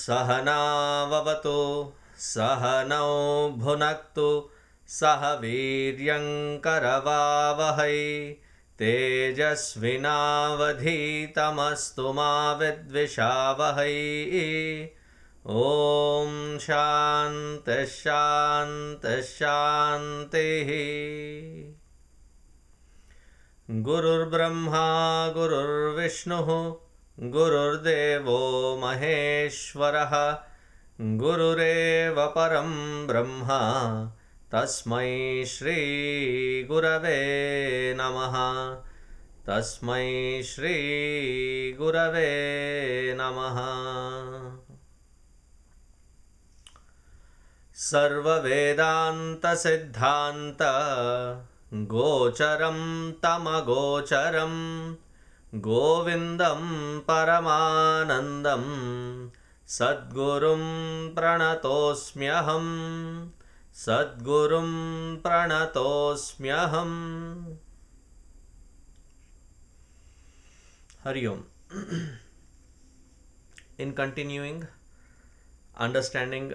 सहनाववतु सहनौ भुनक्तु सह वीर्यङ्करवावहै तेजस्विनावधीतमस्तु मा विद्विषावहै। ॐ शान्तिः शान्तिः शान्तिः। गुरुर्ब्रह्मा गुरुर्विष्णुः गुरुर्देवो महेश्वरः गुरुरेव परं ब्रह्म तस्मै श्री गुरवे नमः। तस्मै श्री गुरवे नमः। सर्ववेदान्तसिद्धान्त गोचरं तमगोचरं गोविन्दं परमानन्दं सद्गुरुं प्रणतोऽस्म्यहं। सद्गुरुं प्रणतोऽस्म्यहम्। Hari Om. In continuing understanding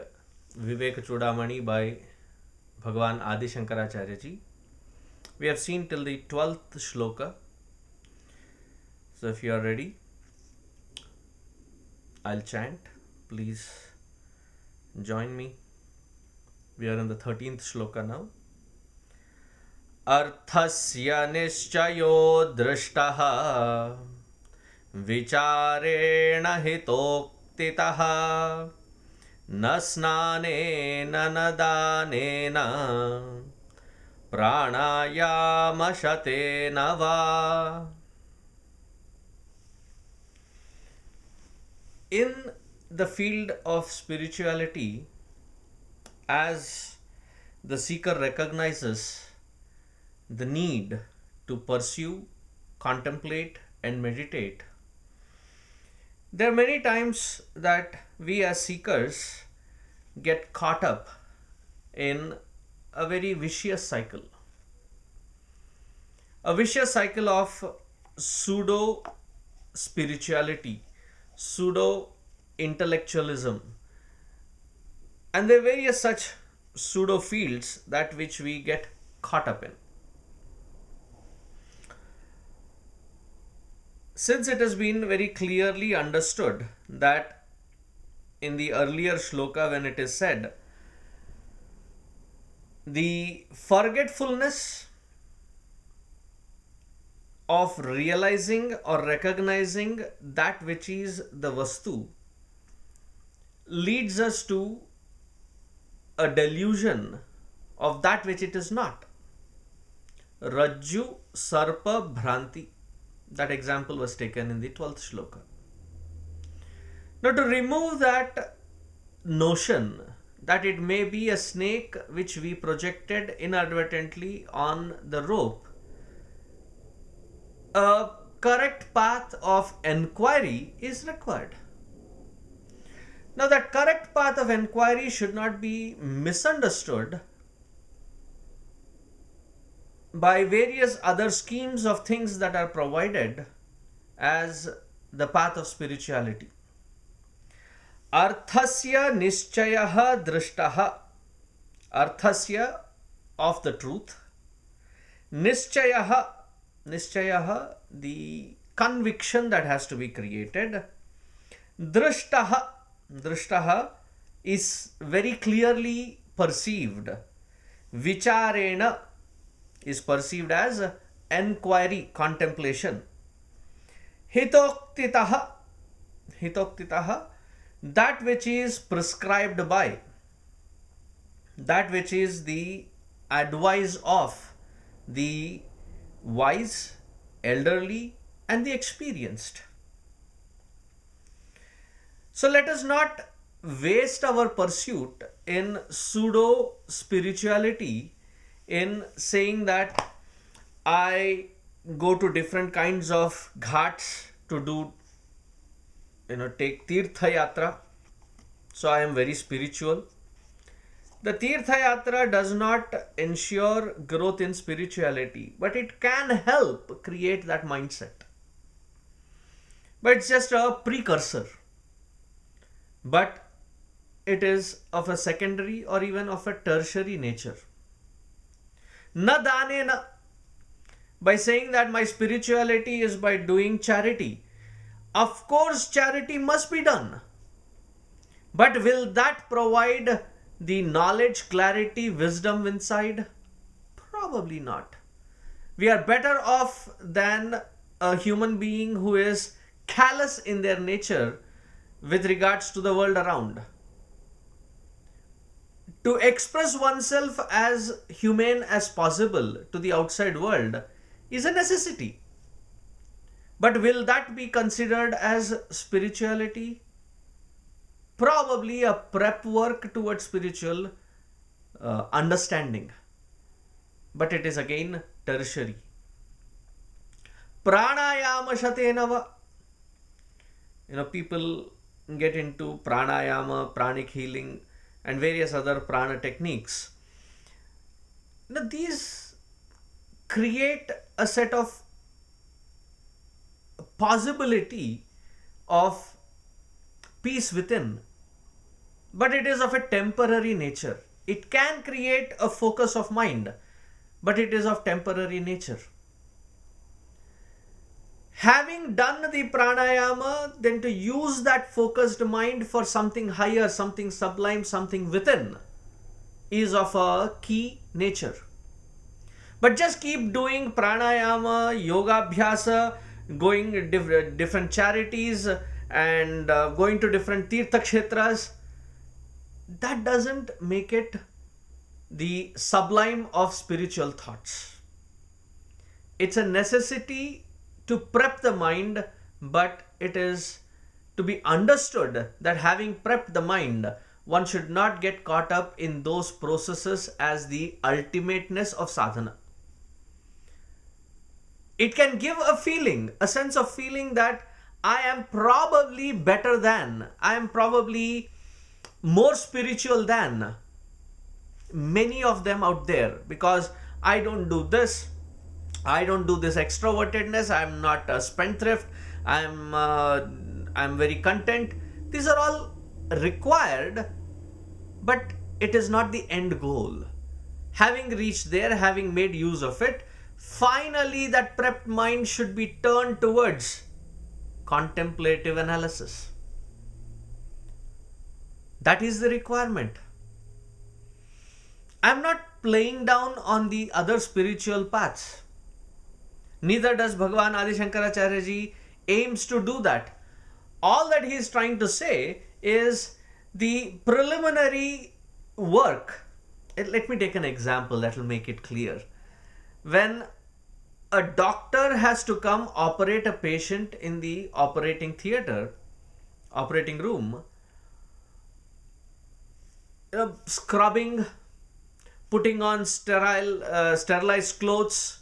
Vivekachoodamani by Bhagavan Adi Shankaracharya ji, we have seen till the 12th shloka. So if you are ready, I'll chant. Please join me. We are in the 13th shloka now. Arthasya nischayo drishtaha vicharena hitoktitaha na snanena na danena pranayama va. In the field of spirituality, as the seeker recognizes the need to pursue, contemplate and meditate, there are many times that we as seekers get caught up in a very vicious cycle. A vicious cycle of pseudo spirituality, pseudo intellectualism, and there are various such pseudo fields that which we get caught up in. Since it has been very clearly understood that in the earlier shloka when it is said, the forgetfulness of realizing or recognizing that which is the vastu leads us to a delusion of that which it is not. Rajju Sarpa Bhranti. That example was taken in the 12th shloka. Now, to remove that notion that it may be a snake which we projected inadvertently on the rope, a correct path of enquiry is required. Now, that correct path of enquiry should not be misunderstood by various other schemes of things that are provided as the path of spirituality. Arthasya nischayah drishtaha. Arthasya, of the truth. Nischayah, nischayah, the conviction that has to be created. Drishtaha, drishtaha is very clearly perceived. Vicharena is perceived as enquiry, contemplation. Hitoktitaha, hitoktitaha, that which is prescribed by, that which is the advice of the wise, elderly, and the experienced. So let us not waste our pursuit in pseudo spirituality, in saying that I go to different kinds of ghats to do, take Tirtha Yatra, so I am very spiritual. The Tirtha Yatra does not ensure growth in spirituality, but it can help create that mindset. But it's just a precursor. But it is of a secondary or even of a tertiary nature. Na danena, by saying that my spirituality is by doing charity. Of course, charity must be done. But will that provide the knowledge, clarity, wisdom inside? Probably not. We are better off than a human being who is callous in their nature with regards to the world around. To express oneself as humane as possible to the outside world is a necessity. But will that be considered as spirituality? Probably a prep work towards spiritual understanding. But it is again tertiary. Pranayama shatenava. People get into pranayama, pranic healing, and various other prana techniques. Now, these create a set of possibility of peace within, but it is of a temporary nature. It can create a focus of mind, but it is of temporary nature. Having done the pranayama, then to use that focused mind for something higher, something sublime, something within, is of a key nature. But just keep doing pranayama, yoga abhyasa, going to different charities and going to different tirtha kshetras, that doesn't make it the sublime of spiritual thoughts. It's a necessity to prep the mind, but it is to be understood that having prepped the mind, one should not get caught up in those processes as the ultimateness of sadhana. It can give a feeling, a sense of feeling that I am probably better than, I am probably more spiritual than many of them out there, because I don't do this, I don't do this extrovertedness, I'm not a spendthrift, I'm very content. These are all required, but it is not the end goal. Having reached there, having made use of it, finally that prepped mind should be turned towards contemplative analysis. That is the requirement. I am not playing down on the other spiritual paths. Neither does Bhagavan Adi Shankaracharya ji aims to do that. All that he is trying to say is the preliminary work. Let me take an example that will make it clear. When a doctor has to come operate a patient in the operating theater, operating room, scrubbing, putting on sterilized clothes,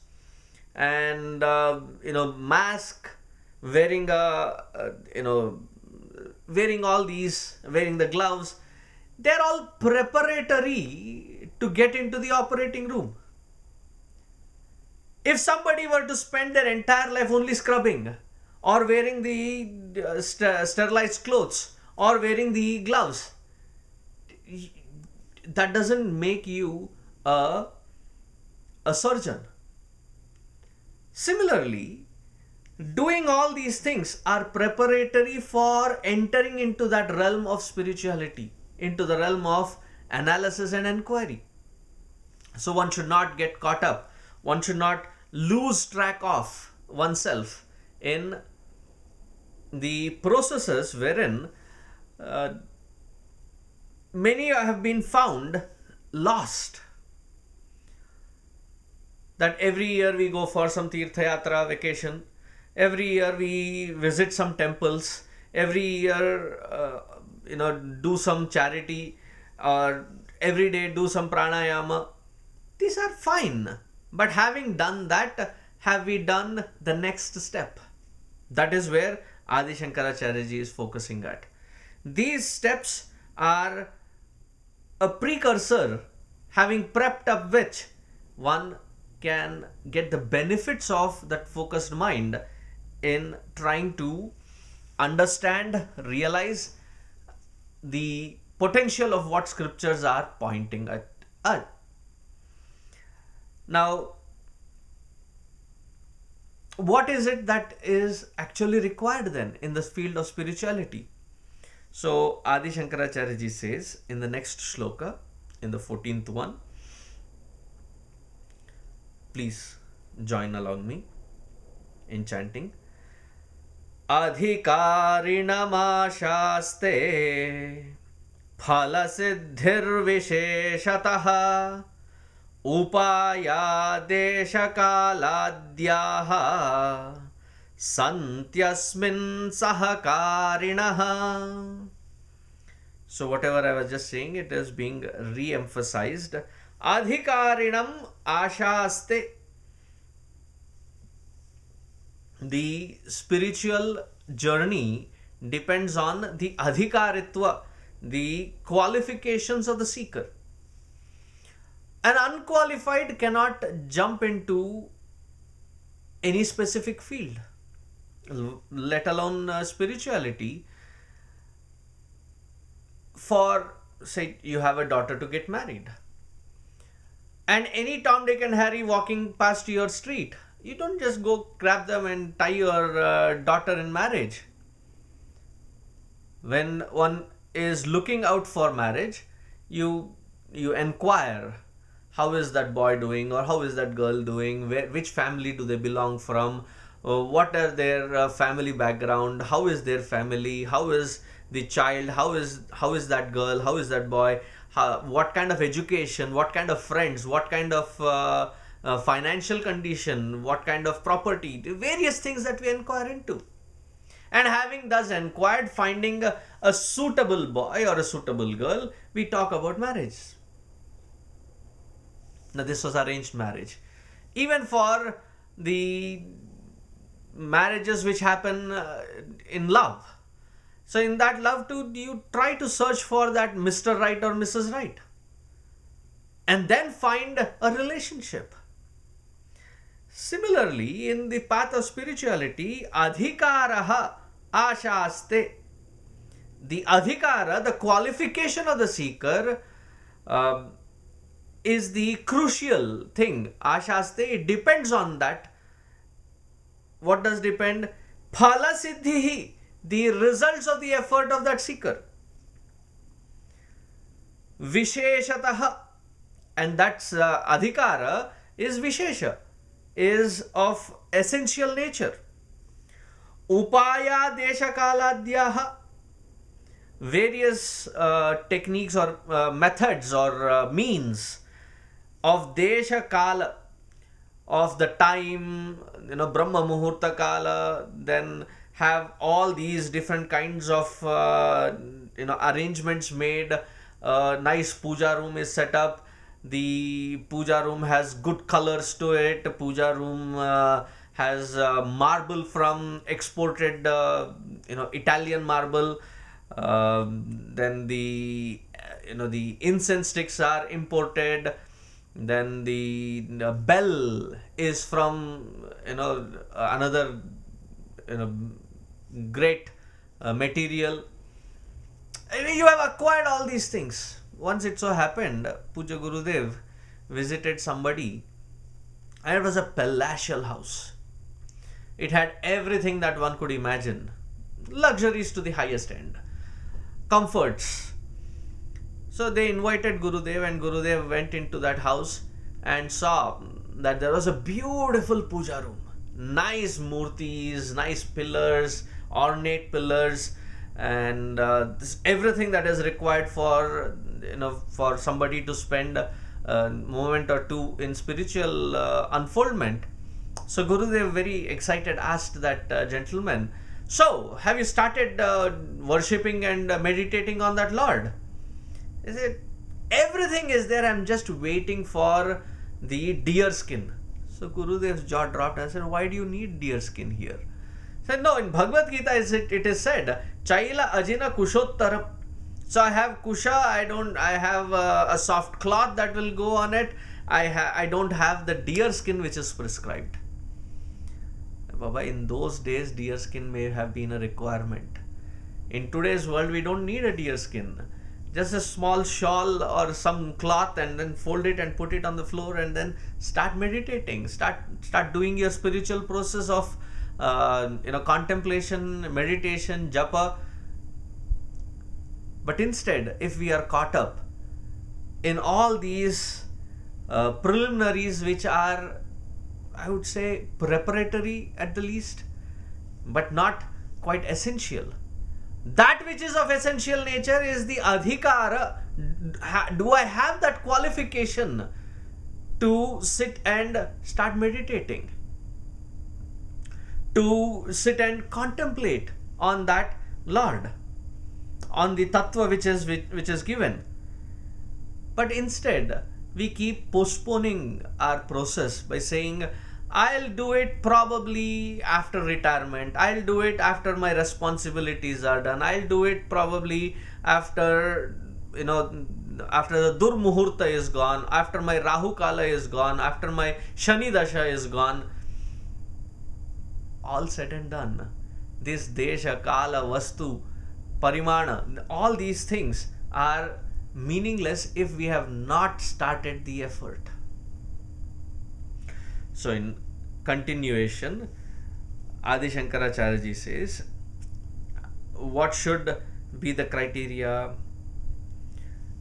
and mask, wearing wearing all these, wearing the gloves, they're all preparatory to get into the operating room. If somebody were to spend their entire life only scrubbing, or wearing the sterilized clothes, or wearing the gloves, that doesn't make you a surgeon. Similarly, doing all these things are preparatory for entering into that realm of spirituality, into the realm of analysis and inquiry. So one should not get caught up. One should not lose track of oneself in the processes wherein many have been found lost. That every year we go for some Tirtha Yatra vacation, every year we visit some temples, every year do some charity, or every day do some pranayama. These are fine, but having done that, have we done the next step? That is where Adi Shankaracharya ji is focusing at. These steps are a precursor, having prepped up which one can get the benefits of that focused mind in trying to understand, realize the potential of what scriptures are pointing at. Now, what is it that is actually required then in the field of spirituality? So Adi Shankaracharya ji says in the next shloka, in the 14th one, please join along me in chanting. Adhikarinamaashaste phala siddhir visheshatah upaya deshakaladhyaha santyasmin sahakarinah. So whatever I was just saying, it is being re-emphasized. Adhikarinam ashaste. The spiritual journey depends on the adhikaritva, the qualifications of the seeker. An unqualified cannot jump into any specific field, let alone spirituality. For, say, you have a daughter to get married, and any Tom, Dick and Harry walking past your street, you don't just go grab them and tie your daughter in marriage. When one is looking out for marriage, you inquire, how is that boy doing, or how is that girl doing, which family do they belong from, what are their family background, how is their family, how is the child, how is that girl, how is that boy, what kind of education, what kind of friends, what kind of financial condition, what kind of property, various things that we inquire into. And having thus inquired, finding a suitable boy or a suitable girl, we talk about marriage. Now this was arranged marriage. Even for the marriages which happen in love. So in that love too, you try to search for that Mr. Right or Mrs. Right. And then find a relationship. Similarly, in the path of spirituality, adhikaraha ashaste. The adhikara, the qualification of the seeker, is the crucial thing. Ashaste, it depends on that. What does depend? Phala siddhihi, the results of the effort of that seeker. Visheshatah, and that's adhikara is vishesha, is of essential nature. Upaya deshakaladhyaha, various techniques or methods or means of desha kala, of the time, Brahma Muhurta Kala, then have all these different kinds of arrangements made. Nice puja room is set up. The puja room has good colors to it. Puja room has marble from exported Italian marble. Then the incense sticks are imported. Then the bell is from another great material. You have acquired all these things. Once it so happened, Puja Gurudev visited somebody, and it was a palatial house. It had everything that one could imagine. Luxuries to the highest end. Comforts. So they invited Gurudev, and Gurudev went into that house and saw that there was a beautiful puja room. Nice murtis, nice pillars, ornate pillars, and everything that is required for for somebody to spend a moment or two in spiritual unfoldment. So Gurudev, very excited, asked that gentleman, "So, have you started worshipping and meditating on that Lord?" He said, "Everything is there. I'm just waiting for the deer skin." So Gurudev's jaw dropped. I said, "Why do you need deer skin here?" He said, "No, in Bhagavad Gita it is said, Chaila ajina kushottaram. So I have kusha. I have a soft cloth that will go on it. I don't have the deer skin which is prescribed." Baba, in those days, deer skin may have been a requirement. In today's world, we don't need a deer skin. Just a small shawl or some cloth, and then fold it and put it on the floor, and then start meditating. Start doing your spiritual process of contemplation, meditation, japa. But instead, if we are caught up in all these preliminaries, which are, I would say, preparatory at the least, but not quite essential. That which is of essential nature is the adhikara. Do I have that qualification to sit and start meditating? To sit and contemplate on that Lord, on the tattva which is given. But instead, we keep postponing our process by saying, "I'll do it probably after retirement. I'll do it after my responsibilities are done. I'll do it probably after, after the Durmuhurta is gone, after my Rahu Kala is gone, after my Shani Dasha is gone." All said and done, this Desha, Kala, Vastu, Parimana, all these things are meaningless if we have not started the effort. So in continuation, Adi Shankaracharya ji says, what should be the criteria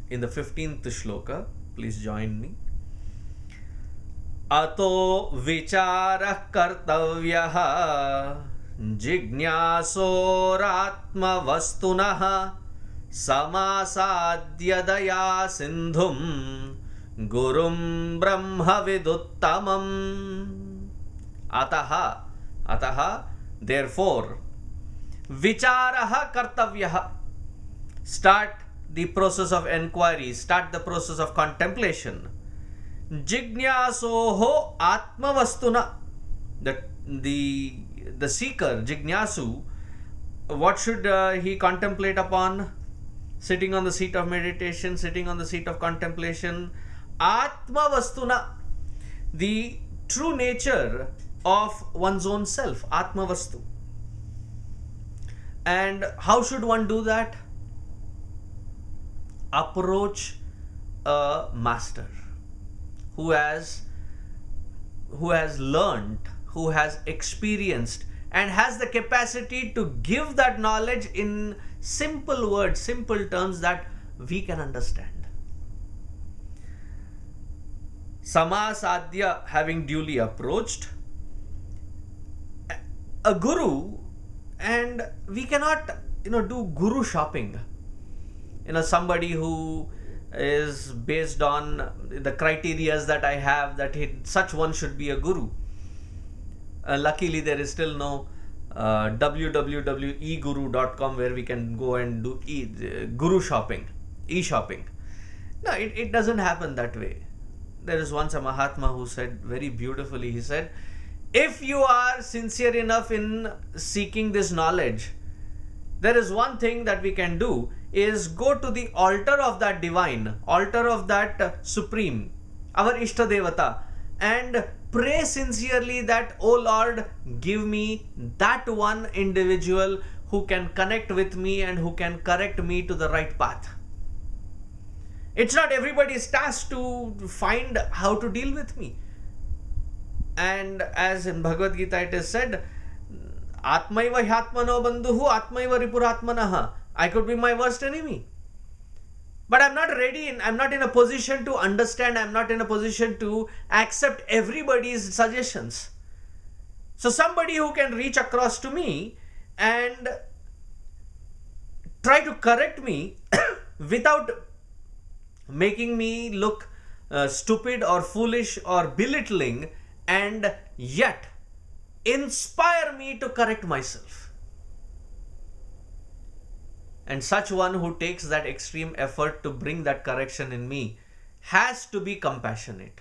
in the 15th shloka? Please join me. Ato vichara kartavyah jignasoratma vastunaha समासाद्य दया सिंधुम गुरुम ब्रह्म विदुत्तमम. अतः therefore vicharaha kartavyah. Start the process of inquiry, start the process of contemplation. Jignasoho atmavastuna. The seeker, jignasu, what should he contemplate upon? Sitting on the seat of meditation, sitting on the seat of contemplation. Atma Vastuna, the true nature of one's own self. Atma Vastu. And how should one do that? Approach a master who has learned, who has experienced, and has the capacity to give that knowledge in simple words, simple terms that we can understand. Samasadya, having duly approached a guru, and we cannot do guru shopping. Somebody who is based on the criterias that I have, that such one should be a guru. Luckily, there is still no www.eguru.com where we can go and do guru shopping, e-shopping. No, it doesn't happen that way. There is once a Mahatma who said very beautifully, he said, if you are sincere enough in seeking this knowledge, there is one thing that we can do, is go to the altar of that divine, altar of that supreme, our Ishta Devata, and pray sincerely that, "Oh Lord, give me that one individual who can connect with me and who can correct me to the right path." It's not everybody's task to find how to deal with me. And as in Bhagavad Gita it is said, Atmaiva hyatmano bandhuhu atmaiva ripuratmanaha. I could be my worst enemy. But I'm not in a position to understand, I'm not in a position to accept everybody's suggestions. So somebody who can reach across to me and try to correct me without making me look stupid or foolish or belittling, and yet inspire me to correct myself. And such one who takes that extreme effort to bring that correction in me has to be compassionate.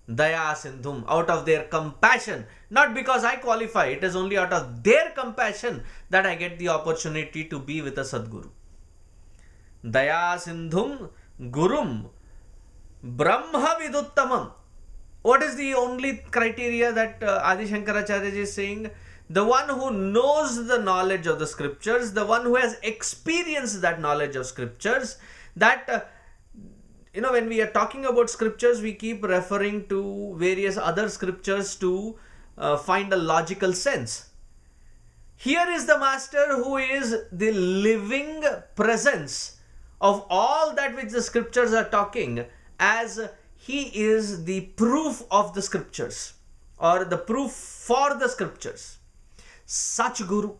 Daya Sindhum, out of their compassion, not because I qualify, it is only out of their compassion that I get the opportunity to be with a Sadguru. Daya Sindhum Gurum Brahma Viduttamam. What is the only criteria that Adi Shankaracharya is saying? The one who knows the knowledge of the scriptures, the one who has experienced that knowledge of scriptures, that when we are talking about scriptures, we keep referring to various other scriptures to find a logical sense. Here is the master who is the living presence of all that which the scriptures are talking, as he is the proof of the scriptures or the proof for the scriptures. Such Guru,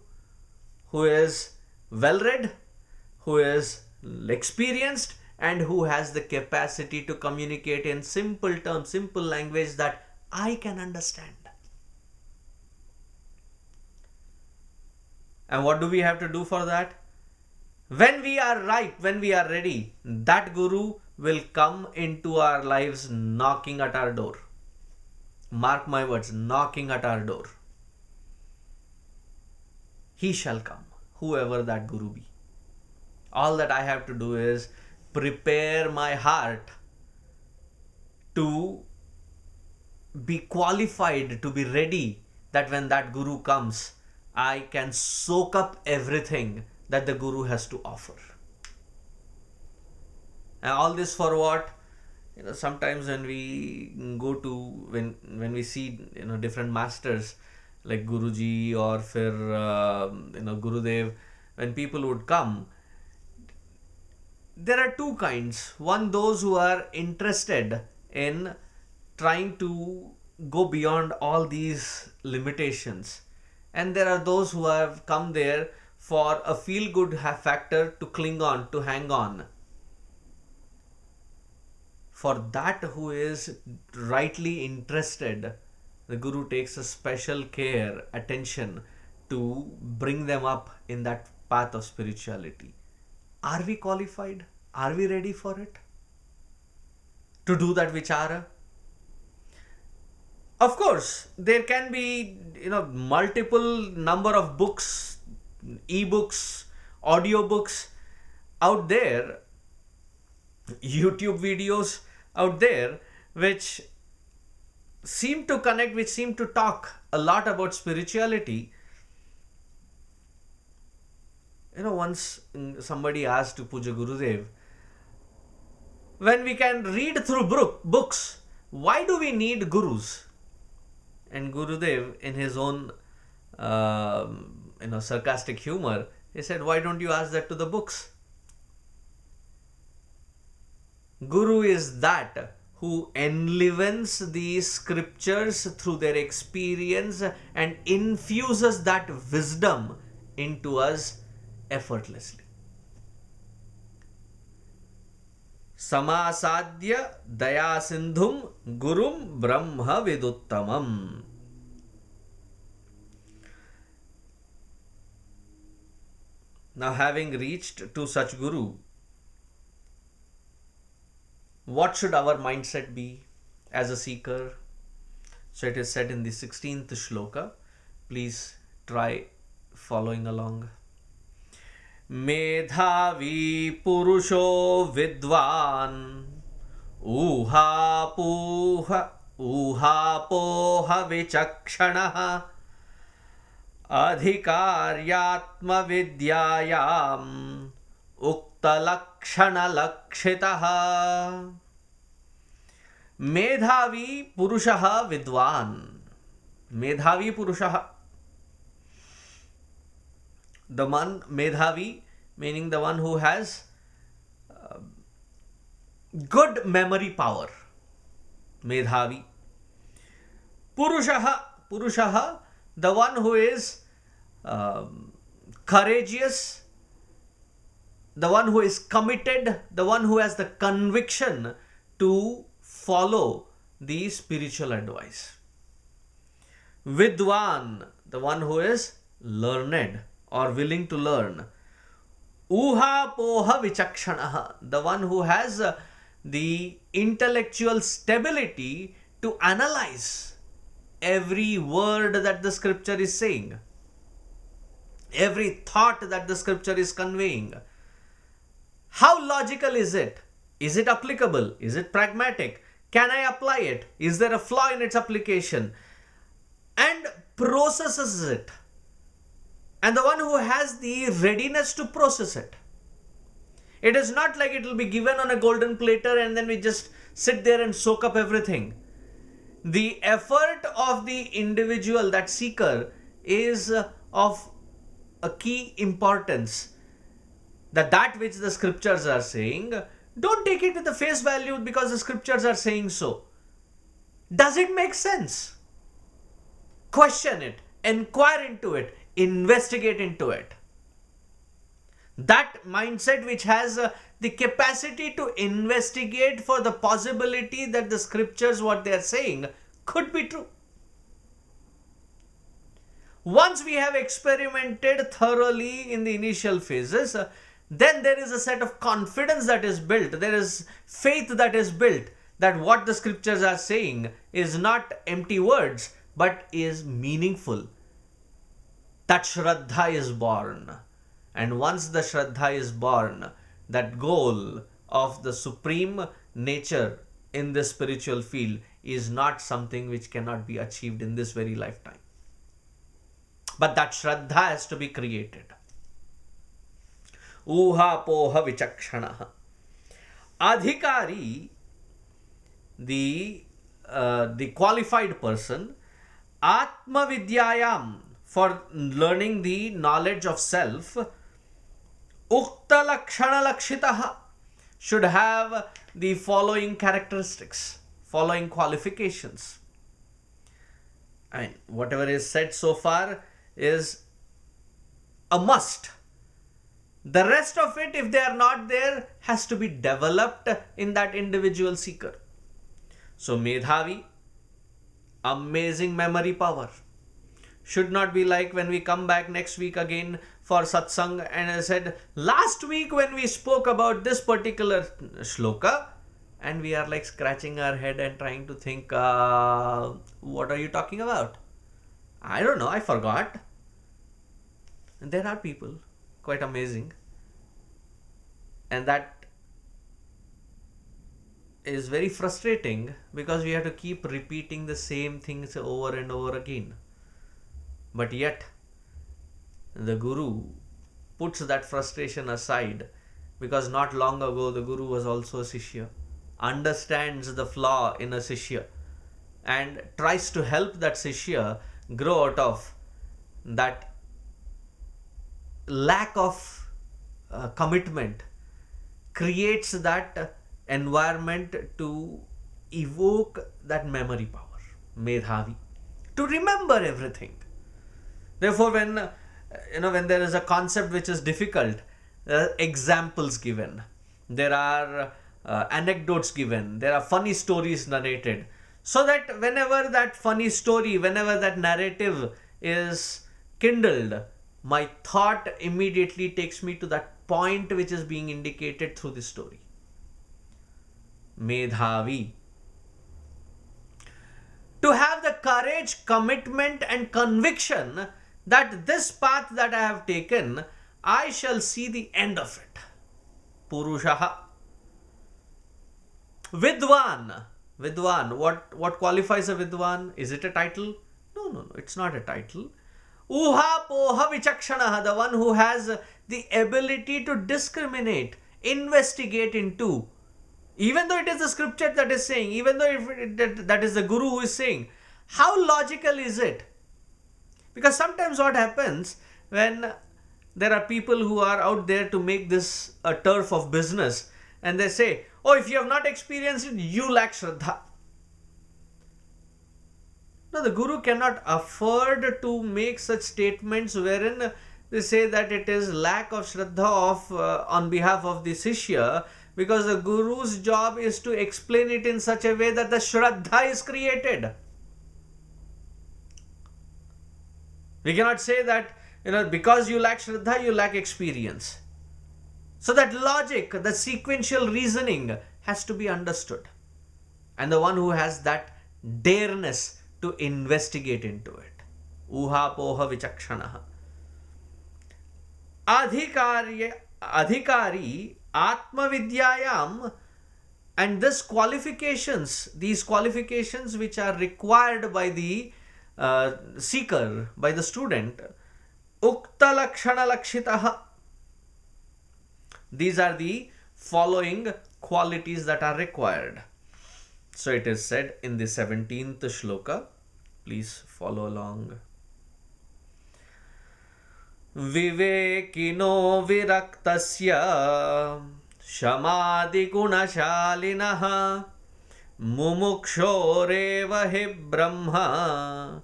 who is well read, who is experienced, and who has the capacity to communicate in simple terms, simple language that I can understand. And what do we have to do for that? When we are ripe, when we are ready, that Guru will come into our lives knocking at our door. Mark my words, knocking at our door. He shall come, whoever that Guru be. All that I have to do is prepare my heart to be qualified, to be ready, that when that Guru comes, I can soak up everything that the Guru has to offer. And all this for what? Sometimes when we go to, when we see, different masters like Guruji or Gurudev, when people would come, there are two kinds. One, those who are interested in trying to go beyond all these limitations. And there are those who have come there for a feel-good factor, to cling on, to hang on. For that who is rightly interested, the Guru takes a special care, attention to bring them up in that path of spirituality. Are we qualified? Are we ready for it? To do that vichara? Of course, there can be, multiple number of books, e-books, audiobooks out there, YouTube videos out there, which seem to connect, which seem to talk a lot about spirituality. Once somebody asked to Puja Gurudev, when we can read through books, why do we need gurus? And Gurudev, in his own sarcastic humor, he said, why don't you ask that to the books? Guru is that who enlivens the scriptures through their experience and infuses that wisdom into us effortlessly. Samasadya daya sindhum gurum brahma viduttamam. Now, having reached to such Guru, what should our mindset be as a seeker? So it is said in the 16th shloka. Please try following along. Medhavi purusho vidvan uhapoha vichakshanaha adhikaryatma vidyayam uktalakshana lakshitaha. Medhavi purushaha vidvan. Medhavi purushaha. The one, Medhavi, meaning the one who has good memory power. Medhavi. Purushaha, the one who is courageous, the one who is committed, the one who has the conviction to follow the spiritual advice. Vidwan, the one who is learned or willing to learn. Uha poha vichakshanaha, the one who has the intellectual stability to analyze every word that the scripture is saying, every thought that the scripture is conveying. How logical is it? Is it applicable? Is it pragmatic? Can I apply it? Is there a flaw in its application? And processes it. And the one who has the readiness to process it. It is not like it will be given on a golden platter and then we just sit there and soak up everything. The effort of the individual, that seeker, is of a key importance. That which the scriptures are saying, don't take it at the face value because the scriptures are saying so. Does it make sense? Question it, inquire into it, investigate into it. That mindset which has the capacity to investigate for the possibility that the scriptures, what they are saying, could be true. Once we have experimented thoroughly in the initial phases, then there is a set of confidence that is built. There is faith that is built that what the scriptures are saying is not empty words, but is meaningful. That Shraddha is born. And once the Shraddha is born, that goal of the supreme nature in the spiritual field is not something which cannot be achieved in this very lifetime. But that Shraddha has to be created. Uha poha vichakshanaha. Adhikari, the qualified person, Atma Vidyayam, for learning the knowledge of self, Ukta Lakshana Lakshitaha, should have the following characteristics, following qualifications. I mean, whatever is said so far is a must. The rest of it, if they are not there, has to be developed in that individual seeker. So Medhavi, amazing memory power. Should not be like when we come back next week again for satsang and I said, last week when we spoke about this particular shloka, and we are like scratching our head and trying to think, what are you talking about? I don't know, I forgot. And there are people, quite amazing. And that is very frustrating because we have to keep repeating the same things over and over again. But yet, the Guru puts that frustration aside because not long ago the Guru was also a Shishya, understands the flaw in a Shishya and tries to help that Shishya grow out of that lack of commitment, creates that environment to evoke that memory power, Medhavi, to remember everything. Therefore, when there is a concept which is difficult, there are examples given, there are anecdotes given, there are funny stories narrated, so that whenever that funny story, whenever that narrative is kindled, my thought immediately takes me to that point which is being indicated through the story. Medhavi. To have the courage, commitment and conviction that this path that I have taken, I shall see the end of it. Purushaha. Vidwan. Vidwan. What qualifies a Vidwan? Is it a title? No, it's not a title. Uha poha vichakshanaha, the one who has the ability to discriminate, investigate into, even though it is the scripture that is saying, even though that is the Guru who is saying, how logical is it? Because sometimes what happens when there are people who are out there to make this a turf of business and they say, Oh, if you have not experienced it, you lack Shraddha. No, the Guru cannot afford to make such statements wherein they say that it is lack of Shraddha on behalf of the Sishya, because the Guru's job is to explain it in such a way that the Shraddha is created. We cannot say that, because you lack Shraddha, you lack experience. So that logic, the sequential reasoning has to be understood. And the one who has that dareness to investigate into it. Uha poha vichakshanaha. Adhikari atma vidyayam, and these qualifications which are required by the seeker, by the student, ukta lakshana lakshitaha. These are the following qualities that are required. So it is said in the 17th shloka. Please follow along. Vivekino viraktasya shamadi gunashalinaha mumukshoreva hi brahma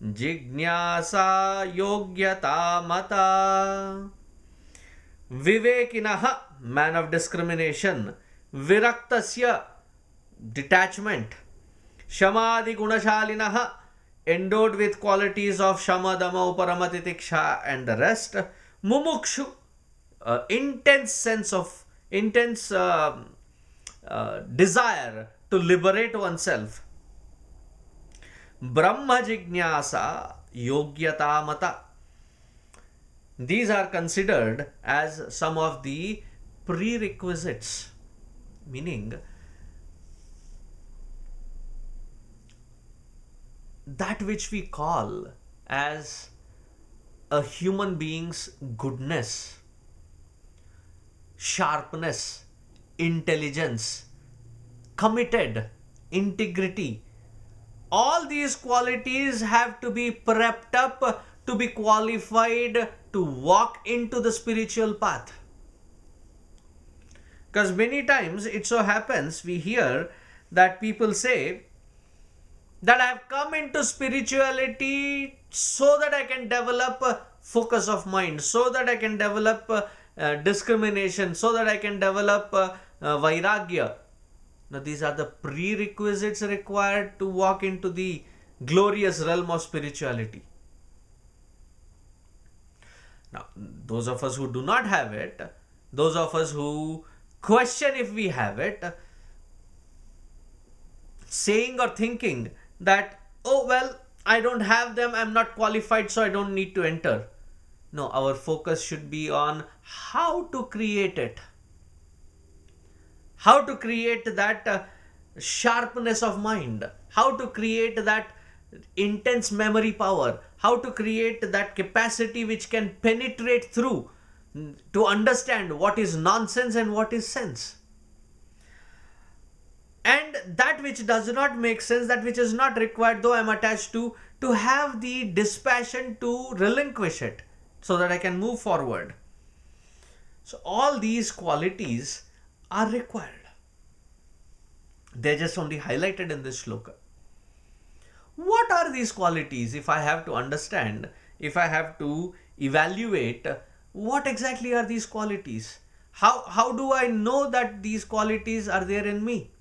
jignasa yogyata mata. Vivekinaha, man of discrimination. Viraktasya, detachment. Shamadi gunashalinaha, endowed with qualities of Shama, Dama, Uparama, Titiksha and the rest. Mumukshu, intense desire to liberate oneself. Brahma Jignasa, Yogyata Mata. These are considered as some of the prerequisites, meaning that which we call as a human being's goodness, sharpness, intelligence, committed, integrity. All these qualities have to be prepped up to be qualified to walk into the spiritual path. Because many times it so happens, we hear that people say that I have come into spirituality so that I can develop a focus of mind, so that I can develop discrimination, so that I can develop vairagya. Now these are the prerequisites required to walk into the glorious realm of spirituality. Now, those of us who do not have it, those of us who question if we have it, saying or thinking that, oh well, I don't have them, I'm not qualified, so I don't need to enter. No, our focus should be on how to create it. How to create that sharpness of mind. How to create that intense memory power. How to create that capacity which can penetrate through to understand what is nonsense and what is sense. And that which does not make sense, that which is not required, though I am attached to have the dispassion to relinquish it so that I can move forward. So all these qualities are required. They're just only highlighted in this shloka. What are these qualities? If I have to understand, if I have to evaluate, what exactly are these qualities? How do I know that these qualities are there in me?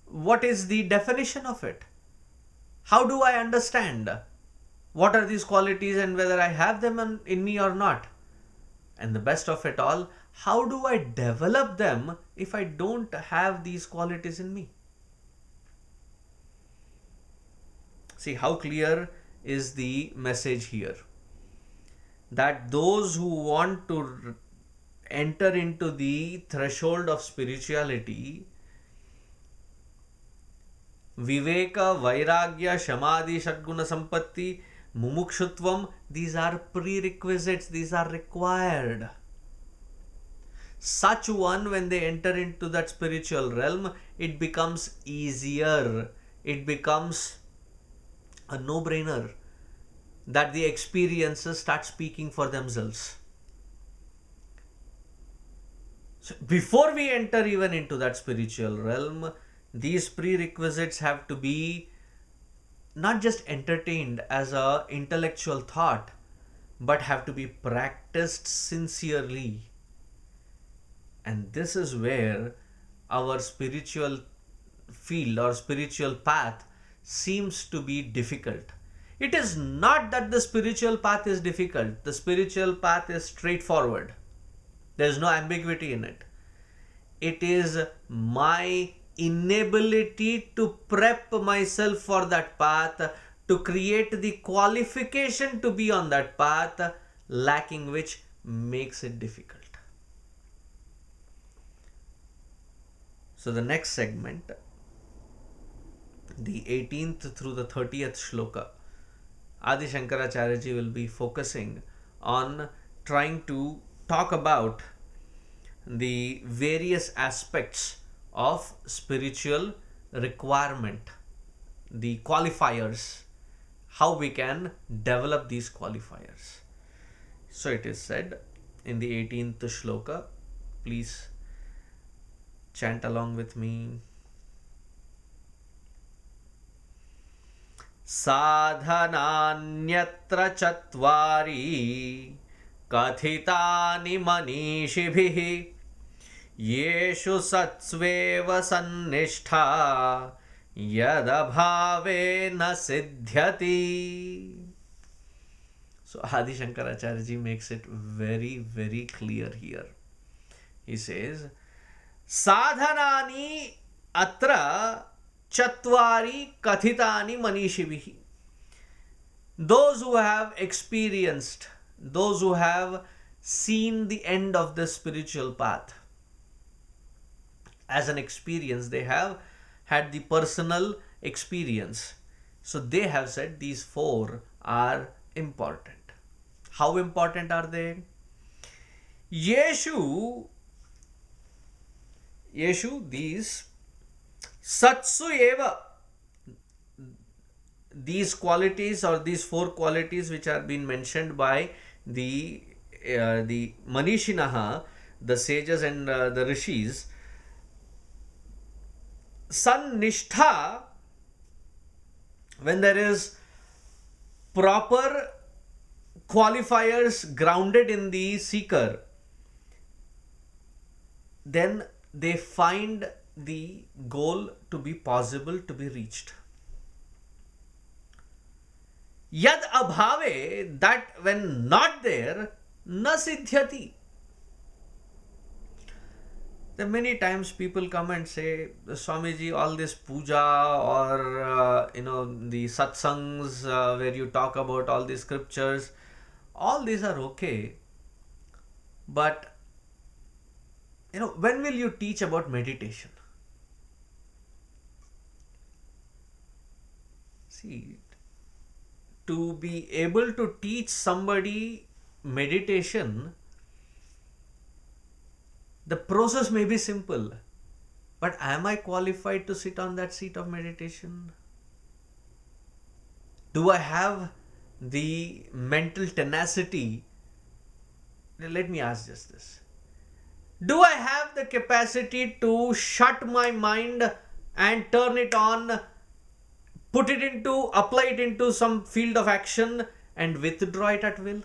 What is the definition of it? How do I understand what are these qualities and whether I have them in me or not? And the best of it all, how do I develop them if I don't have these qualities in me? See how clear is the message here. That those who want to enter into the threshold of spirituality, Viveka, Vairagya, Shamadhi, Shadguna Sampatti, Mumukshutvam, these are prerequisites, these are required. Such one, when they enter into that spiritual realm, it becomes easier. It becomes a no-brainer that the experiences start speaking for themselves. So before we enter even into that spiritual realm, these prerequisites have to be not just entertained as a intellectual thought, but have to be practiced sincerely. And this is where our spiritual field or spiritual path seems to be difficult. It is not that the spiritual path is difficult, the spiritual path is straightforward. There is no ambiguity in it. It is my inability to prep myself for that path, to create the qualification to be on that path, lacking which makes it difficult. So the next segment, the 18th through the 30th shloka, Adi Shankaracharya ji will be focusing on trying to talk about the various aspects of spiritual requirement, the qualifiers, how we can develop these qualifiers. So it is said in the 18th shloka, please chant along with me. साधनान्यत्र चत्वारि कथितानि मनीषिभिः येषु सत्स्वेव सन्निष्ठा यदभावे न सिद्ध्यति. So Adi Shankaracharya ji makes it very, very clear here. He says, Sadhanani atra Chatvari kathitani manishivihi. Those who have experienced, those who have seen the end of the spiritual path as an experience, they have had the personal experience. So they have said these four are important. How important are they? Yeshu, these Satsu eva, these qualities or these four qualities which are being mentioned by the Manishinaha, the sages and the rishis, Sannistha, when there is proper qualifiers grounded in the seeker, then they find the goal to be possible to be reached. Yad abhave, that when not there, na siddhyati. Then many times people come and say, Swamiji, all this puja or the satsangs where you talk about all these scriptures, all these are okay, but when will you teach about meditation? See, to be able to teach somebody meditation, the process may be simple, but am I qualified to sit on that seat of meditation? Do I have the mental tenacity? Let me ask just this. Do I have the capacity to shut my mind and turn it on, apply it into some field of action and withdraw it at will?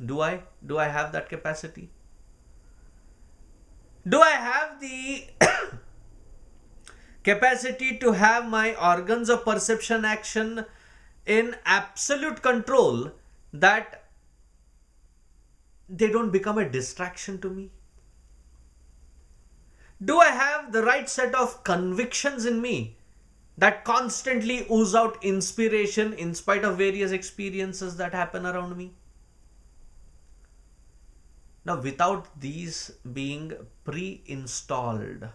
Do I have that capacity? Do I have the capacity to have my organs of perception action in absolute control, that they don't become a distraction to me? Do I have the right set of convictions in me that constantly ooze out inspiration in spite of various experiences that happen around me? Now, without these being pre-installed,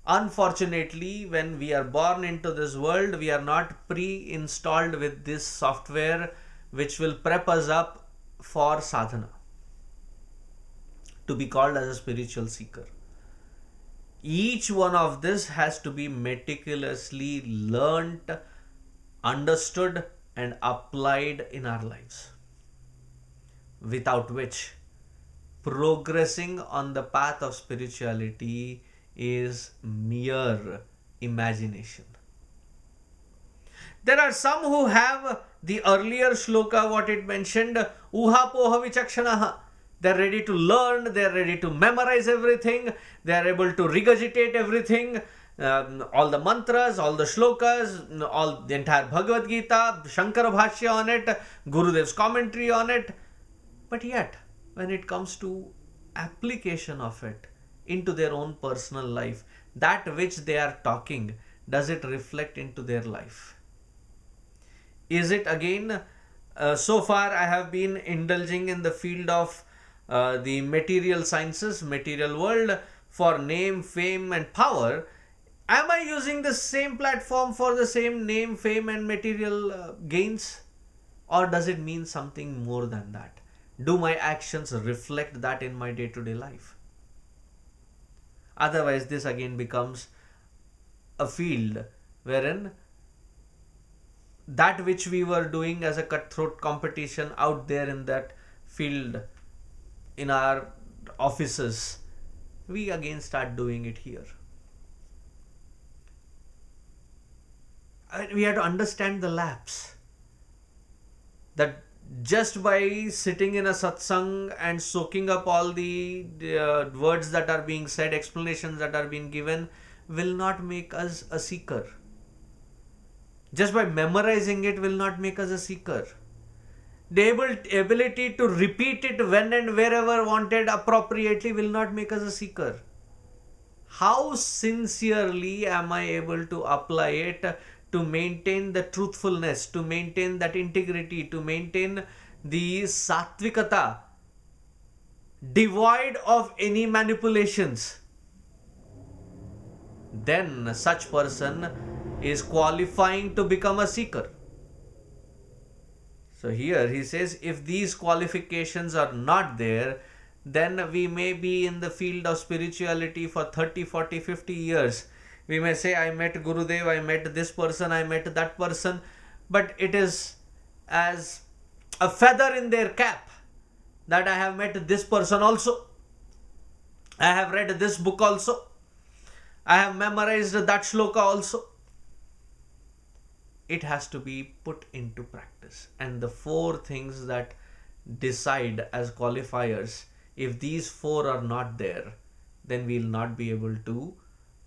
unfortunately, when we are born into this world, we are not pre-installed with this software which will prep us up for sadhana, to be called as a spiritual seeker. Each one of this has to be meticulously learnt, understood and applied in our lives, without which progressing on the path of spirituality is mere imagination. There are some who have the earlier shloka, what it mentioned, uha poha vichakshanaha. They're ready to learn, they're ready to memorize everything, they're able to regurgitate everything, all the mantras, all the shlokas, all the entire Bhagavad Gita, Shankara Bhashya on it, Gurudev's commentary on it. But yet, when it comes to application of it into their own personal life, that which they are talking, does it reflect into their life? Is it again, so far I have been indulging in the field of the material sciences, material world, for name, fame and power. Am I using the same platform for the same name, fame and material gains? Or does it mean something more than that? Do my actions reflect that in my day-to-day life? Otherwise, this again becomes a field wherein that which we were doing as a cutthroat competition out there in that field in our offices, we again start doing it here. We have to understand the lapse. That just by sitting in a satsang and soaking up all the words that are being said, explanations that are being given, will not make us a seeker. Just by memorizing it will not make us a seeker. The ability to repeat it when and wherever wanted appropriately will not make us a seeker. How sincerely am I able to apply it to maintain the truthfulness, to maintain that integrity, to maintain the sattvikata, devoid of any manipulations? Then such person is qualifying to become a seeker. So here he says, if these qualifications are not there, then we may be in the field of spirituality for 30, 40, 50 years. We may say, I met Gurudev, I met this person, I met that person, but it is as a feather in their cap that I have met this person also. I have read this book also. I have memorized that shloka also. It has to be put into practice. And the 4 things that decide as qualifiers, if these 4 are not there, then we will not be able to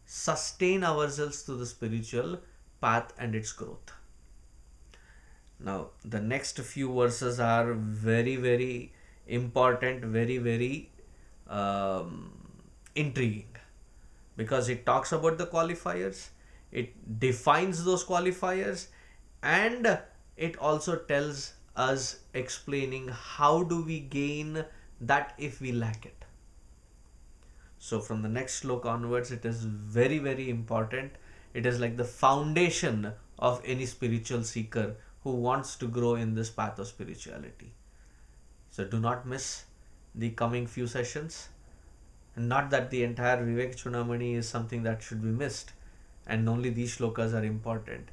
sustain ourselves to the spiritual path and its growth. Now, the next few verses are very, very important, very, very intriguing, because it talks about the qualifiers, it defines those qualifiers, and it also tells us, explaining how do we gain that if we lack it. So from the next shloka onwards, it is very, very important. It is like the foundation of any spiritual seeker who wants to grow in this path of spirituality. So do not miss the coming few sessions. And not that the entire Vivekachoodamani is something that should be missed, and only these shlokas are important.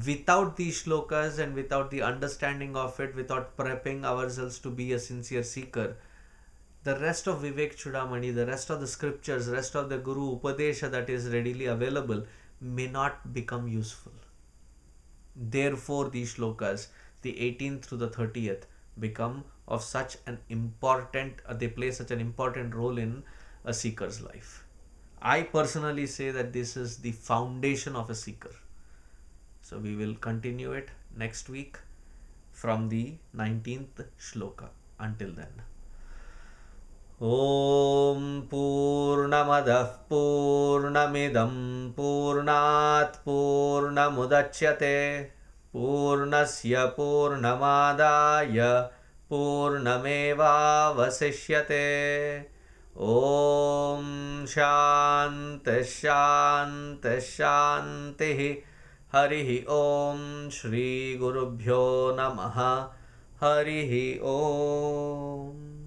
Without these shlokas and without the understanding of it, without prepping ourselves to be a sincere seeker, the rest of Vivekachoodamani, the rest of the scriptures, rest of the Guru Upadesha that is readily available may not become useful. Therefore, these shlokas, the 18th through the 30th, become of such an important, they play such an important role in a seeker's life. I personally say that this is the foundation of a seeker. So we will continue it next week from the 19th shloka. Until then. Om Purnamadah Purnamidam Purnat Purnamudachyate Purnasya Purnamadaya Purnameva Vasishyate. Om Shanti Shanti Shanti. Harihi Om. Shri Gurubhyo Namaha. Harihi Om.